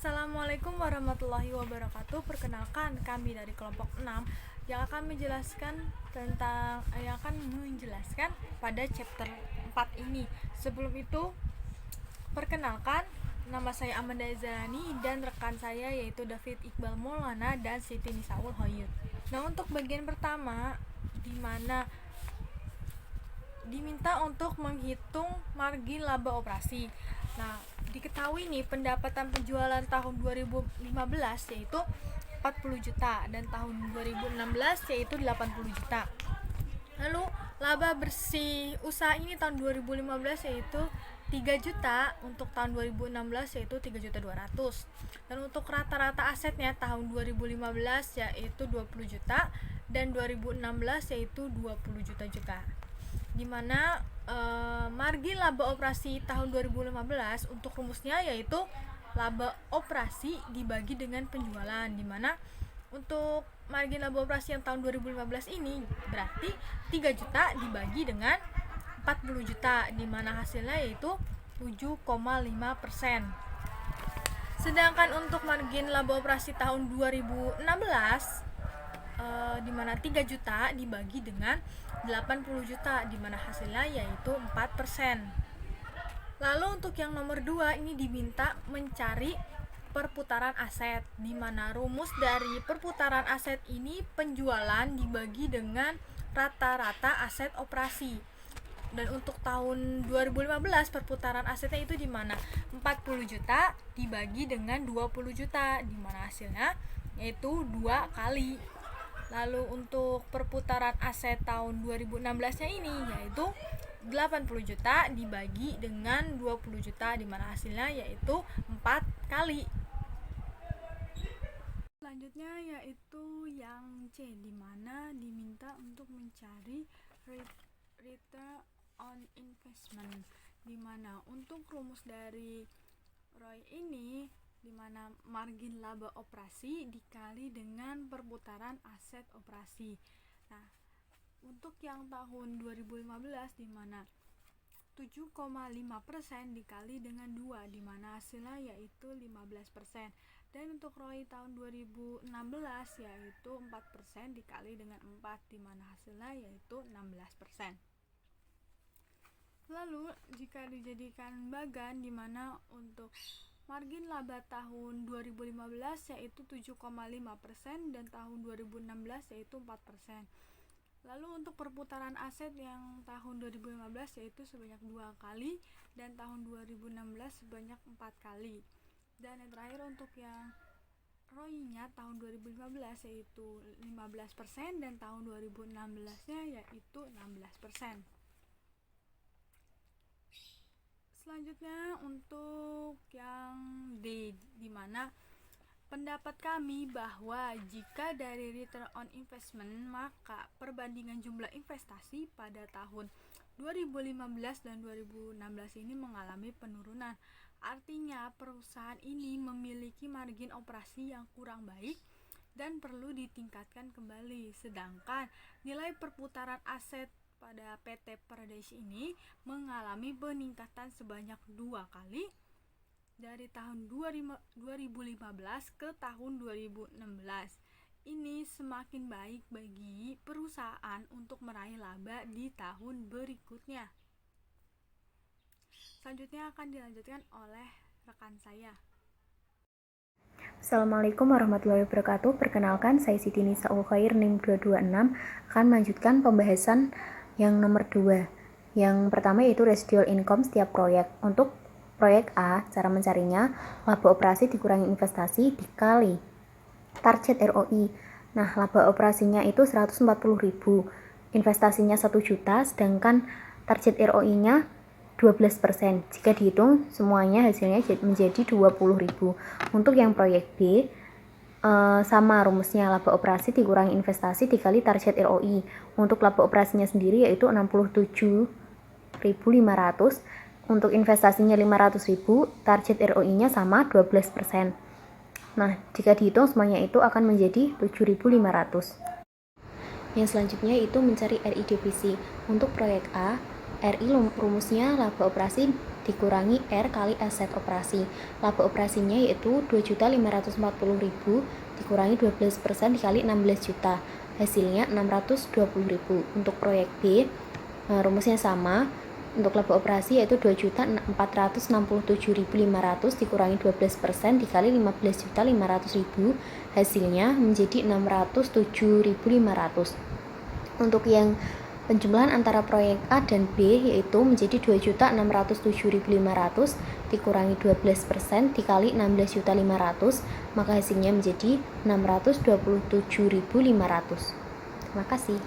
Assalamualaikum warahmatullahi wabarakatuh. Perkenalkan, kami dari kelompok 6 yang akan menjelaskan pada chapter 4 ini. Sebelum itu, perkenalkan, nama saya Amanda Zani dan rekan saya yaitu David Iqbal Maulana dan Siti Nisaul Hoyut. Nah, untuk bagian pertama di mana diminta untuk menghitung margin laba operasi. Nah, diketahui nih pendapatan penjualan tahun 2015 yaitu 40 juta dan tahun 2016 yaitu 80 juta. Lalu laba bersih usaha ini tahun 2015 yaitu 3 juta, untuk tahun 2016 yaitu 3.200.000. Dan untuk rata-rata asetnya tahun 2015 yaitu 20 juta dan 2016 yaitu 20 juta juga. Dimana margin laba operasi tahun 2015 untuk rumusnya yaitu laba operasi dibagi dengan penjualan, dimana untuk margin laba operasi yang tahun 2015 ini berarti 3 juta dibagi dengan 40 juta, dimana hasilnya yaitu 7,5%. Sedangkan untuk margin laba operasi tahun 2016 dimana 3 juta dibagi dengan 80 juta, dimana hasilnya yaitu 4%. Lalu untuk yang nomor 2 ini diminta mencari perputaran aset, dimana rumus dari perputaran aset ini penjualan dibagi dengan rata-rata aset operasi. Dan untuk tahun 2015 perputaran asetnya itu dimana 40 juta dibagi dengan 20 juta, dimana hasilnya yaitu 2 kali. Lalu untuk perputaran aset tahun 2016-nya ini yaitu 80 juta dibagi dengan 20 juta, dimana hasilnya yaitu 4 kali. Selanjutnya yaitu yang C, dimana diminta untuk mencari return on investment, dimana untuk rumus dari ROI ini dimana margin laba operasi dikali dengan perputaran aset operasi. Nah, untuk yang tahun 2015 dimana 7,5% dikali dengan 2, dimana hasilnya yaitu 15%. Dan untuk ROI tahun 2016 yaitu 4% dikali dengan 4, dimana hasilnya yaitu 16%. Lalu jika dijadikan bagan, dimana untuk margin laba tahun 2015 yaitu 7,5% dan tahun 2016 yaitu 4%. Lalu untuk perputaran aset yang tahun 2015 yaitu sebanyak 2 kali dan tahun 2016 sebanyak 4 kali. Dan yang terakhir untuk yang ROI-nya tahun 2015 yaitu 15% dan tahun 2016-nya yaitu 16%. Selanjutnya untuk yang D, dimana pendapat kami bahwa jika dari return on investment maka perbandingan jumlah investasi pada tahun 2015 dan 2016 ini mengalami penurunan. Artinya perusahaan ini memiliki margin operasi yang kurang baik dan perlu ditingkatkan kembali. Sedangkan nilai perputaran aset pada PT Paradise ini mengalami peningkatan sebanyak 2 kali dari tahun 2015 ke tahun 2016. Ini semakin baik bagi perusahaan untuk meraih laba di tahun berikutnya. Selanjutnya akan dilanjutkan oleh rekan saya. Assalamualaikum warahmatullahi wabarakatuh. Perkenalkan, saya Siti Nisaul Hoyut NIM 226 akan melanjutkan pembahasan yang nomor 2. Yang pertama yaitu residual income setiap proyek. Untuk proyek A, cara mencarinya laba operasi dikurangi investasi dikali target ROI. Nah, laba operasinya itu 140.000, investasinya 1 juta, sedangkan target ROI-nya 12%. Jika dihitung semuanya hasilnya menjadi 20.000. Untuk yang proyek B sama rumusnya, laba operasi dikurangi investasi dikali target ROI. Untuk laba operasinya sendiri yaitu 67.500, untuk investasinya 500.000, target ROI-nya sama 12%. Nah, jika dihitung semuanya itu akan menjadi 7.500. Yang selanjutnya itu mencari RI divisi. Untuk proyek A, RI rumusnya laba operasi dikurangi R kali aset operasi. Laba operasinya yaitu 2.540.000 dikurangi 12% dikali 16 juta. Hasilnya 620.000. Untuk proyek B, rumusnya sama. Untuk laba operasi yaitu 2.467.500 dikurangi 12% dikali 15.500.000. Hasilnya menjadi 607.500. Untuk yang penjumlahan antara proyek A dan B yaitu menjadi 2.607.500 dikurangi 12% dikali 16.500, maka hasilnya menjadi 627.500. Terima kasih.